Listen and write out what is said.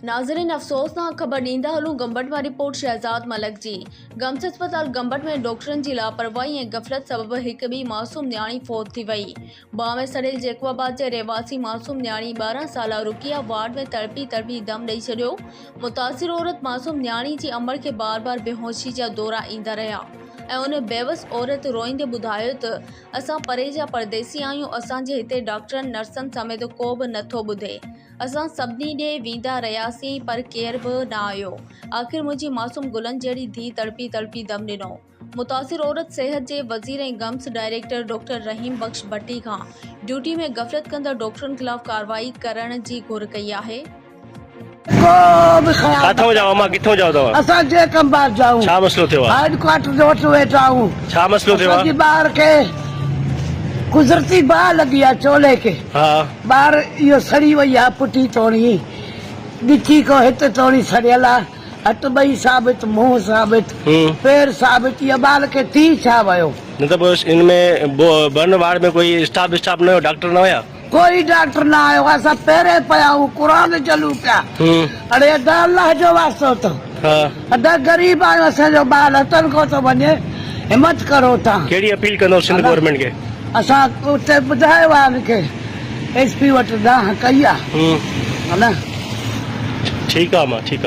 नाज़रीन, अफ़सोसनाक ख़बर ॾींदा हलूं गंबट मां रिपोर्ट शहज़ाद मलिक जी। गम्स अस्पताल गंबट में डॉक्टरनि जी लापरवाही ऐं गफ़लत सबबि हिक ॿी मासूम न्याणी फ़ौत थी वई। बाह में सड़ियल जैकोबाबाद जे रहवासी मासूम न्याणी 12 साला रुकिया वार्ड में तड़पी दम ॾेई छॾियो। मुतासिर औरत मासूम न्याणी जी अमर खे बार बार बेहोशी जा दौरा ईंदा रहिया ऐं उन बेवस औरत रोईंदे ॿुधायो त असां परे जा परदेसी आहियूं, असांजे हिते डॉक्टरनि नर्सनि समेत को बि नथो ॿुधे। असां सभिनी ॾे वेंदा रहियासीं पर केर बि न आयो। आख़िर मुंहिंजी मासूम गुलनि जहिड़ी धी तड़पी दम ॾिनो। मुतासिर औरत सेहत जे वज़ीर ऐं गम्स डायरेक्टर डॉक्टर रहीम बख्श भट्टी खां ड्यूटी में गफ़लत कंदड़ डॉक्टरनि ख़िलाफ़ कार्रवाई करण जी घुर कई आहे। किथों जाओ मां किथों जाओ तव्हां? असां जे कंबार जाऊं। छा मसलो थियो आहे? हेडक्वार्टर जो वटि वेठा आहियूं। छा मसलो थियो आहे? ॿार खे गुज़रती बाह लगी आहे चोले के। हाँ ॿार इहो सड़ी वई आहे पुठी तोड़ी ॾिठी को हिते तोड़ी सड़ियल आहे, हथ ॿई साबित, मुंहुं साबित, पैर साबित। इहा ॿार खे थी छा वियो? मतलब इनमें बर्न वार्ड में कोई स्टाफ न हो, डॉक्टर न हुया? कोई डॉक्टर न आयो। असां पहिरें पिया आहियूं, क़ुरान चलूं पिया। अड़े अदा अल्लाह जो वास्तो तो अदा गरीब आहियूं, असांजो ॿार हथनि खां थो वञे, हिम्मत करो तव्हां। कहिड़ी अपील कंदो सिंध गवर्नमेंट खे? असां उते ॿुधायो आहे हुनखे, एसपी वटि ॾांहुं कई आहे। ठीक आहे मां, ठीक आहे।